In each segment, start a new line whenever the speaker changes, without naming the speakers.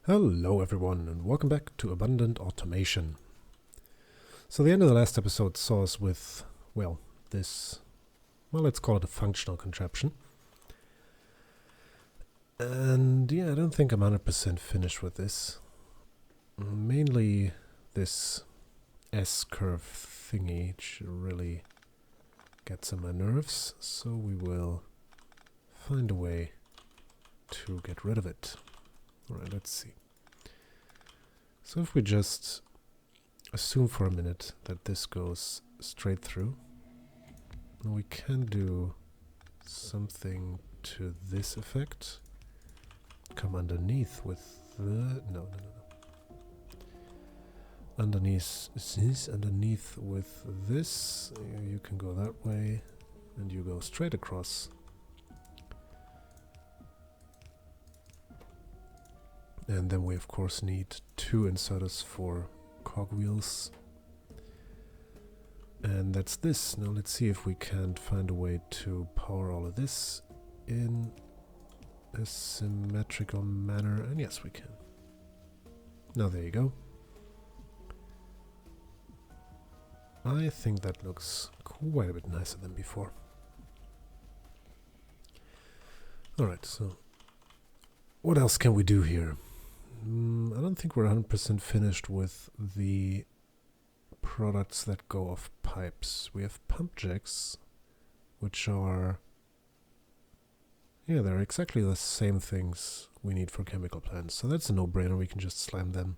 Hello everyone and welcome back to Abundant Automation. So the end of the last episode saw us with, let's call it a functional contraption. And yeah, I don't think I'm 100% finished with this. Mainly this S-curve thingy really gets on my nerves, so we will find a way to get rid of it. Alright, let's see. So if we just assume for a minute that this goes straight through, we can do something to this effect. Come underneath with the... No. Underneath with this. You can go that way, and you go straight across. And then we of course need two inserters for cogwheels. And that's this. Now let's see if we can find a way to power all of this in a symmetrical manner. And yes, we can. Now there you go. I think that looks quite a bit nicer than before. Alright, so what else can we do here? I don't think we're 100% finished with the products that go off pipes. We have pump jacks, which are... yeah, they're exactly the same things we need for chemical plants. So that's a no-brainer. We can just slam them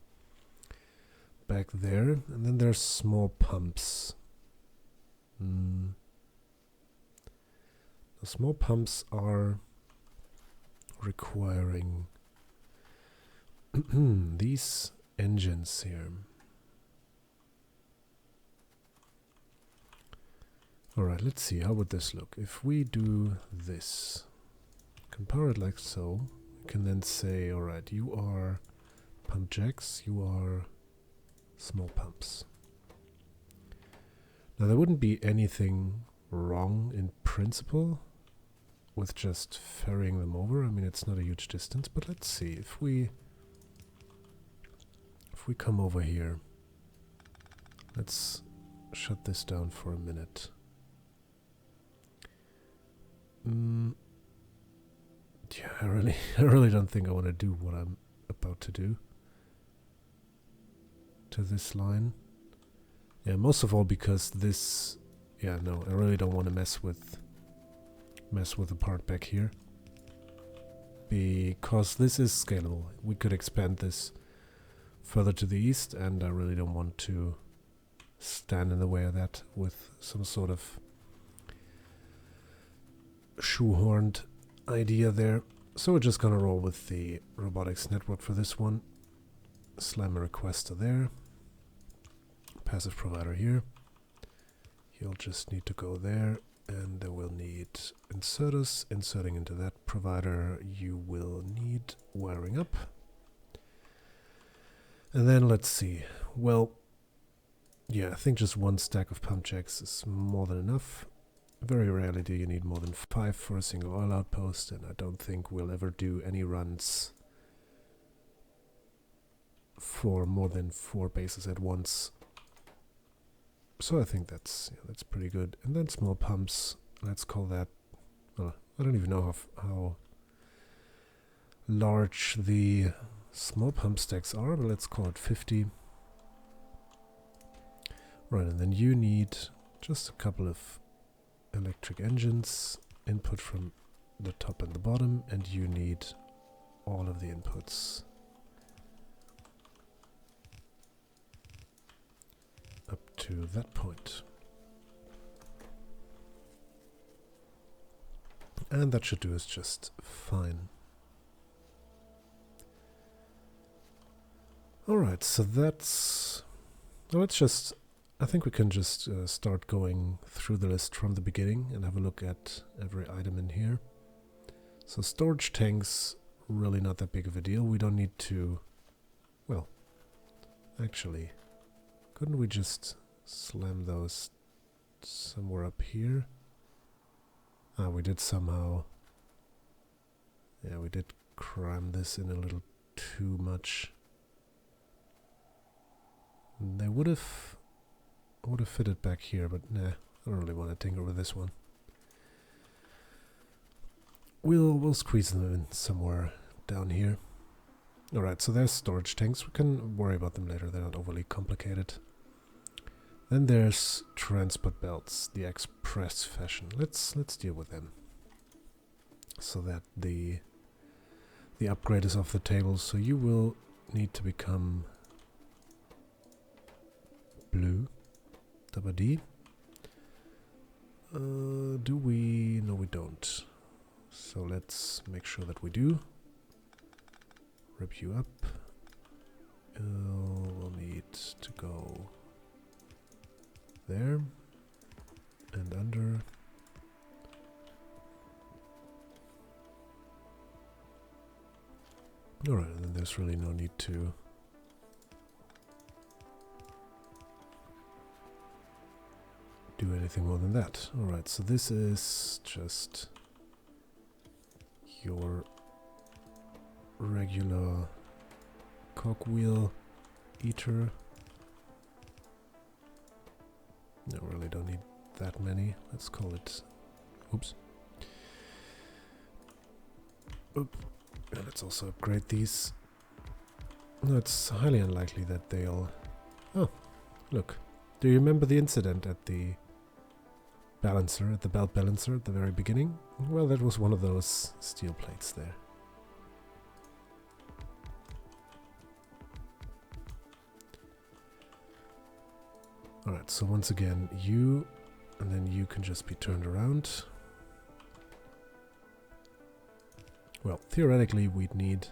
back there. And then there's small pumps. The small pumps are requiring these engines here. Alright, let's see, how would this look? If we do this, can power it like so, we can then say, alright, you are pump jacks, you are small pumps. Now there wouldn't be anything wrong in principle with just ferrying them over. I mean, it's not a huge distance, but let's see, if we come over here, let's shut this down for a minute. Yeah, I really don't think I want to do what I'm about to do to this line. Yeah, most of all because this... yeah, no, I really don't want to mess with the part back here, because this is scalable. We could expand this further to the east, and I really don't want to stand in the way of that with some sort of shoehorned idea there. So we're just gonna roll with the robotics network for this one. Slam a requester there. Passive provider here. You'll just need to go there, and then we'll need inserters. Inserting into that provider, you will need wiring up. And then let's see. Well, yeah, I think just one stack of pump jacks is more than enough. Very rarely do you need more than 5 for a single oil outpost, and I don't think we'll ever do any runs for more than 4 bases at once. So I think that's pretty good. And then small pumps, let's call that... well, I don't even know how large the small pump stacks are, but let's call it 50. Right, and then you need just a couple of electric engines, input from the top and the bottom, and you need all of the inputs up to that point. And that should do us just fine. Alright, so that's... well, let's just... I think we can just start going through the list from the beginning and have a look at every item in here. So storage tanks, really not that big of a deal. We don't need to... well, actually, couldn't we just slam those somewhere up here? Ah, we did somehow... yeah, we did cram this in a little too much. They would have fitted back here, but nah, I don't really want to tinker with this one. We'll squeeze them in somewhere down here. Alright, so there's storage tanks. We can worry about them later. They're not overly complicated. Then there's transport belts, the express fashion. Let's deal with them. So that the upgrade is off the table. So you will need to become blue. Double D. Do we? No, we don't. So let's make sure that we do. Rip you up. We'll need to go there and under. Alright, and then there's really no need to do anything more than that. Alright, so this is just your regular cogwheel eater. No, really don't need that many. Let's call it... Oops. Oop. And let's also upgrade these. No, it's highly unlikely that they'll... Oh, look. Do you remember the incident at the balancer, at the belt balancer at the very beginning? Well, that was one of those steel plates there. Alright, so once again, you, and then you can just be turned around. Well, theoretically, we'd need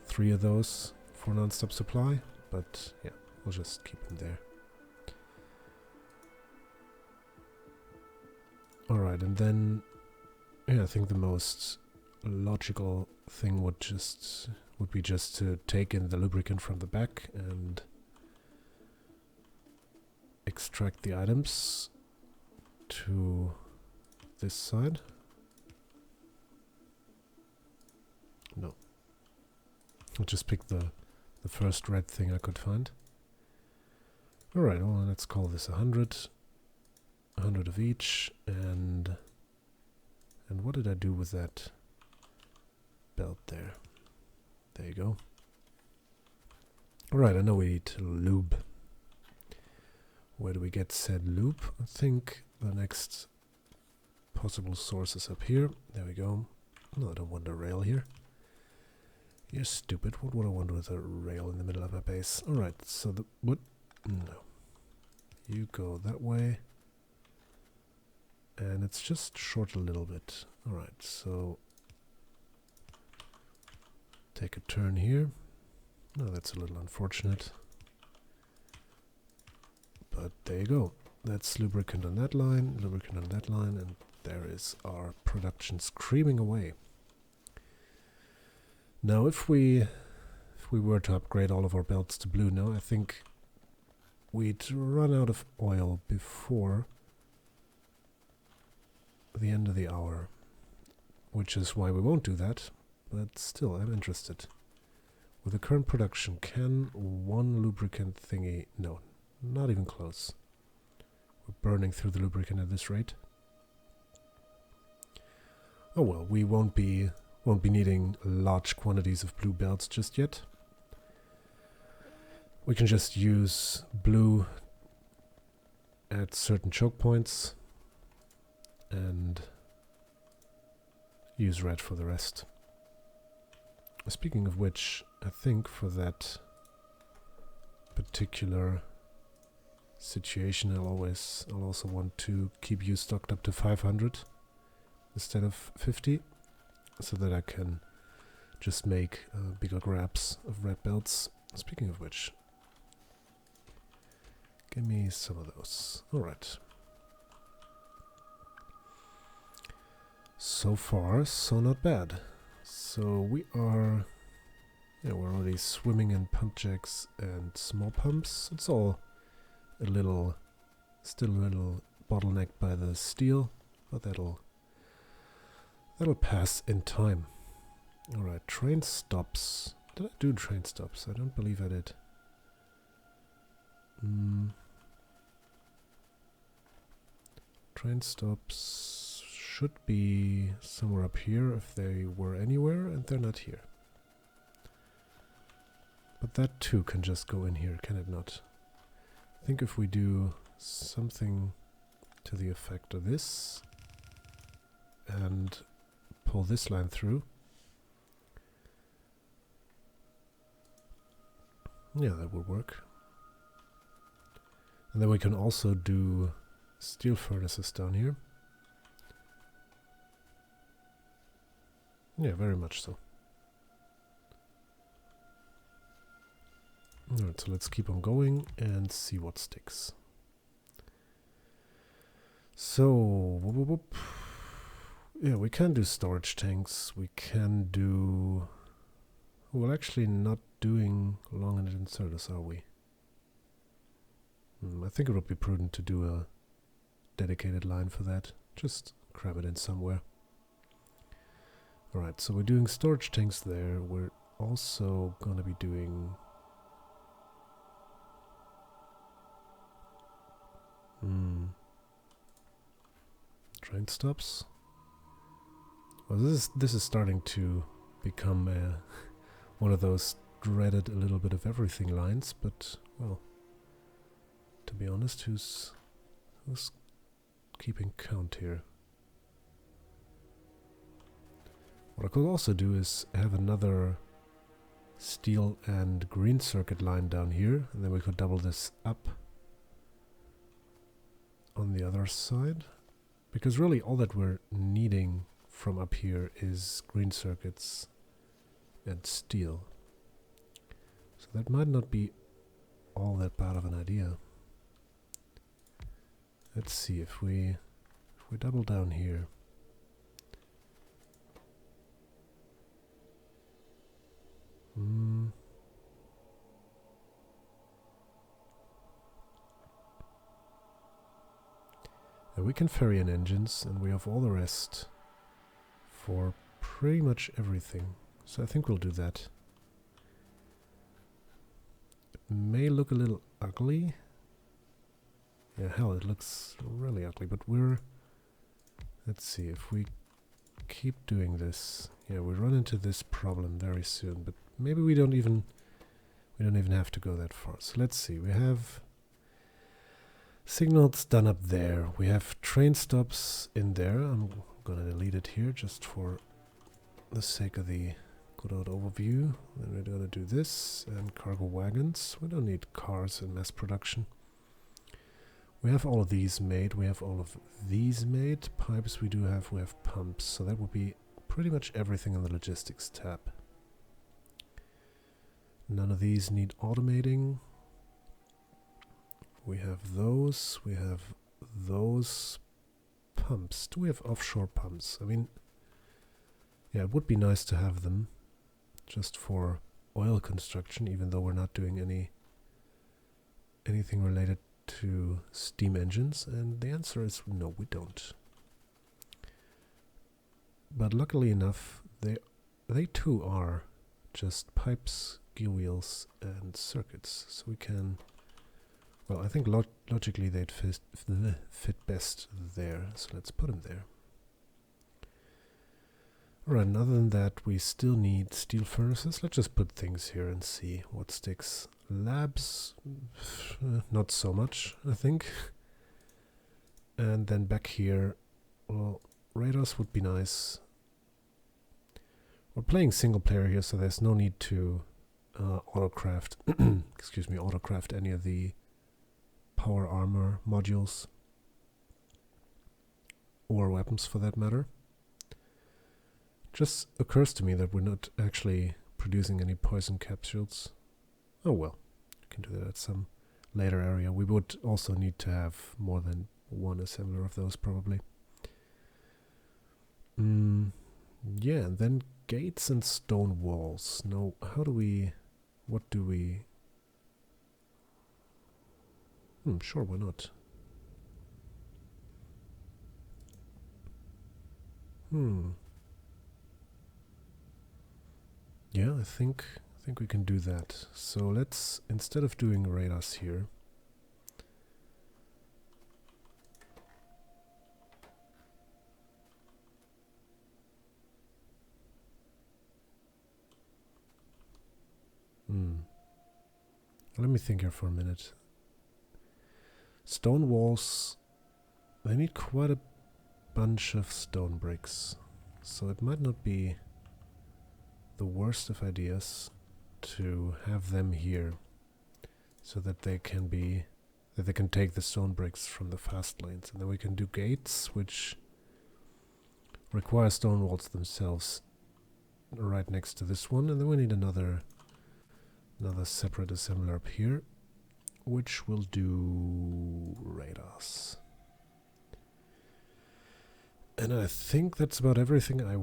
3 of those for non-stop supply, but yeah, we'll just keep them there. Alright, and then, yeah, I think the most logical thing would be just to take in the lubricant from the back and extract the items to this side. No. I'll just pick the first red thing I could find. Alright, well, let's call this 100. 100 of each, and what did I do with that belt there? There you go. Alright, I know we need lube. Where do we get said lube? I think the next possible source is up here. There we go. No, I don't want a rail here. You're stupid. What would I want with a rail in the middle of my base? Alright, so the... What? No. You go that way. And it's just short a little bit. Alright, so... Take a turn here. No, that's a little unfortunate. But there you go. That's lubricant on that line, lubricant on that line, and there is our production screaming away. Now, if we were to upgrade all of our belts to blue now, I think we'd run out of oil before the end of the hour, which is why we won't do that, but still, I'm interested. With the current production, can one lubricant thingy... No, not even close. We're burning through the lubricant at this rate. Oh well, we won't be needing large quantities of blue belts just yet. We can just use blue at certain choke points and use red for the rest. Speaking of which, I think for that particular situation I'll also want to keep you stocked up to 500 instead of 50, so that I can just make bigger grabs of red belts. Speaking of which, give me some of those. Alright. So far, so not bad. So we are... Yeah, we're already swimming in pump jacks and small pumps. It's all still a little bottlenecked by the steel, but that'll pass in time. Alright, train stops. Did I do train stops? I don't believe I did. Train stops should be somewhere up here if they were anywhere, and they're not here. But that too can just go in here, can it not? I think if we do something to the effect of this and pull this line through. Yeah, that would work. And then we can also do steel furnaces down here. Yeah, very much so. Alright, so let's keep on going and see what sticks. So, whoop, whoop, whoop. Yeah, we can do storage tanks. We can do... Well, actually not doing long-ended inserters, are we? I think it would be prudent to do a dedicated line for that. Just cram it in somewhere. Alright, so we're doing storage tanks there. We're also gonna be doing... train stops. Well, this is starting to become one of those dreaded a little bit of everything lines, but well, to be honest, who's keeping count here? What I could also do is have another steel and green circuit line down here, and then we could double this up on the other side, because really all that we're needing from up here is green circuits and steel. So that might not be all that bad of an idea. Let's see if we double down here. And we can ferry in engines, and we have all the rest for pretty much everything. So I think we'll do that. It may look a little ugly. Yeah, hell, it looks really ugly, but we're... Let's see, if we keep doing this... Yeah, we run into this problem very soon, but maybe we don't even have to go that far. So let's see, we have signals done up there. We have train stops in there. I'm gonna delete it here just for the sake of the good old overview. Then we're gonna do this and cargo wagons. We don't need cars in mass production. We have all of these made. We have all of these made. Pipes we have pumps. So that would be pretty much everything in the logistics tab. None of these need automating. We have those pumps. Do we have offshore pumps? I mean, yeah, it would be nice to have them just for oil construction, even though we're not doing anything related to steam engines, and the answer is no, we don't. But luckily enough, they too are just pipes, gear wheels, and circuits, so we can... Well, I think logically they'd fit best there, so let's put them there. Alright, and other than that, we still need steel furnaces. Let's just put things here and see what sticks. Labs, not so much, I think. And then back here, well, radars would be nice. We're playing single player here, so there's no need to autocraft, excuse me, autocraft any of the power armor modules or weapons for that matter. Just occurs to me that we're not actually producing any poison capsules. Oh well, we can do that at some later area. We would also need to have more than one assembler of those probably. Yeah, and then gates and stone walls. Now, what do we... sure, why not? Yeah, I think we can do that. So let's, instead of doing radars here, let me think here for a minute. Stone walls, they need quite a bunch of stone bricks, so it might not be the worst of ideas to have them here, so that they can take the stone bricks from the fast lanes, and then we can do gates which require stone walls themselves right next to this one, and then we need another separate assembler up here which will do radars. And I think that's about everything I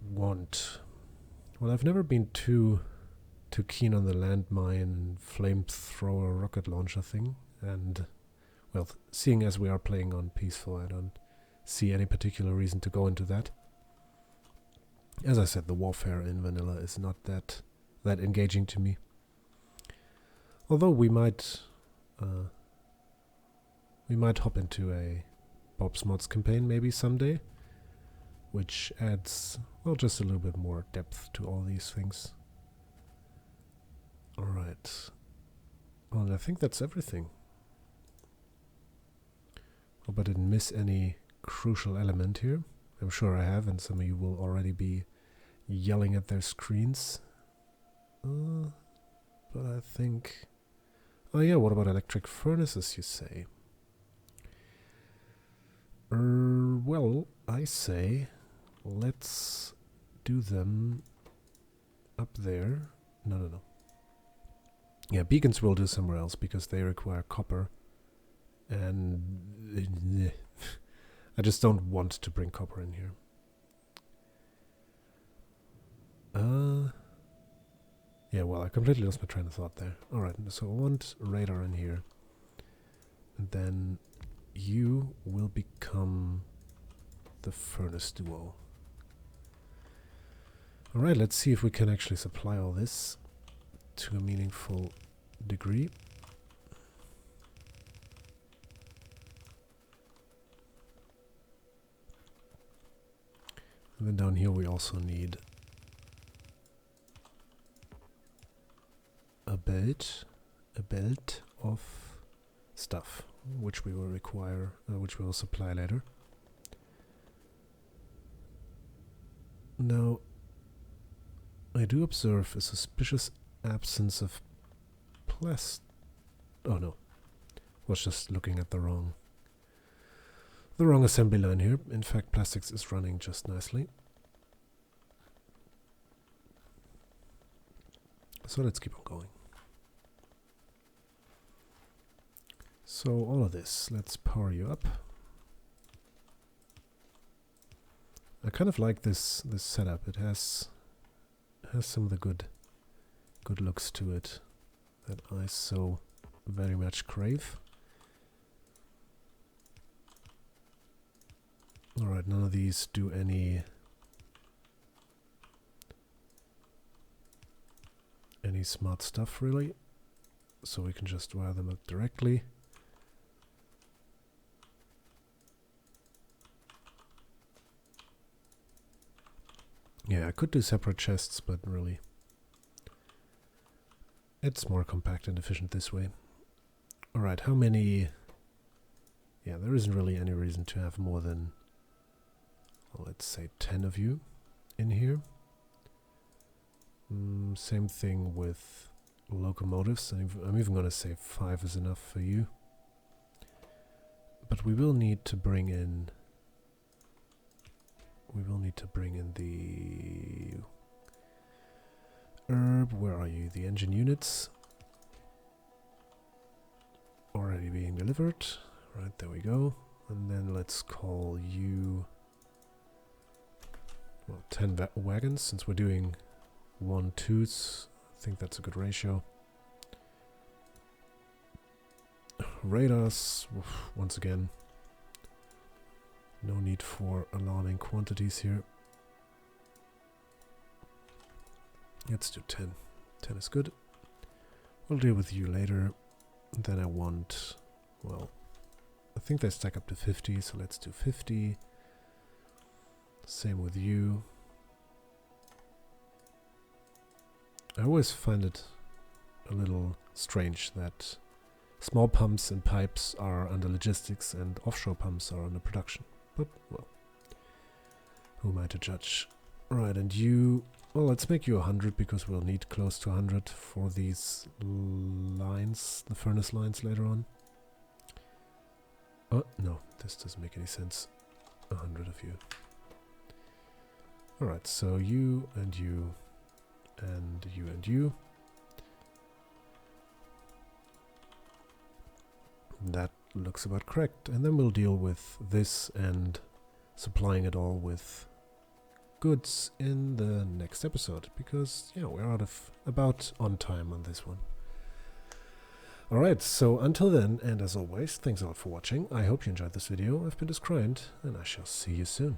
want. Well, I've never been too keen on the landmine flamethrower rocket launcher thing, and well, seeing as we are playing on peaceful, I don't see any particular reason to go into that. As I said, the warfare in vanilla is not that engaging to me. Although we might hop into a Bob's Mods campaign maybe someday, which adds, well, just a little bit more depth to all these things. Alright. Well, and I think that's everything. Hope I didn't miss any crucial element here. I'm sure I have, and some of you will already be yelling at their screens. But I think... Oh yeah, what about electric furnaces, you say? Well, I say let's do them up there. No. Yeah, beacons we'll do somewhere else because they require copper. And I just don't want to bring copper in here. Yeah, well, I completely lost my train of thought there. Alright, so I want radar in here. And then you will become the furnace duo. Alright, let's see if we can actually supply all this to a meaningful degree. And then down here we also need a belt of stuff, which we will require, which we will supply later. Now, I do observe a suspicious absence of oh no, was just looking at the wrong assembly line here. In fact, plastics is running just nicely. So let's keep on going. So all of this, let's power you up. I kind of like this setup. It has some of the good looks to it that I so very much crave. Alright, none of these do any smart stuff really, so we can just wire them up directly. Yeah, I could do separate chests, but really it's more compact and efficient this way. Alright, how many... Yeah, there isn't really any reason to have more than, well, let's say 10 of you in here. Same thing with locomotives. I'm even going to say 5 is enough for you. But we will need to bring in... the... where are you? The engine units. Already being delivered. Right, there we go. And then let's call you... well, 10 wagons, since we're doing 1-2s. I think that's a good ratio. Radars, once again. No need for alarming quantities here. Let's do 10. 10 is good. We'll deal with you later. Then I want, well, I think they stack up to 50, so let's do 50. Same with you. I always find it a little strange that small pumps and pipes are under logistics and offshore pumps are under production. But, well, who am I to judge? Right, and you... Well, let's make you 100 because we'll need close to 100 for these lines, the furnace lines later on. Oh, no, this doesn't make any sense. 100 of you. Alright, so you and you and you and you. That looks about correct. And then we'll deal with this and supplying it all with goods in the next episode, because yeah, we're about on time on this one. Alright, so until then, and as always, thanks a lot for watching. I hope you enjoyed this video. I've been Discryant, and I shall see you soon.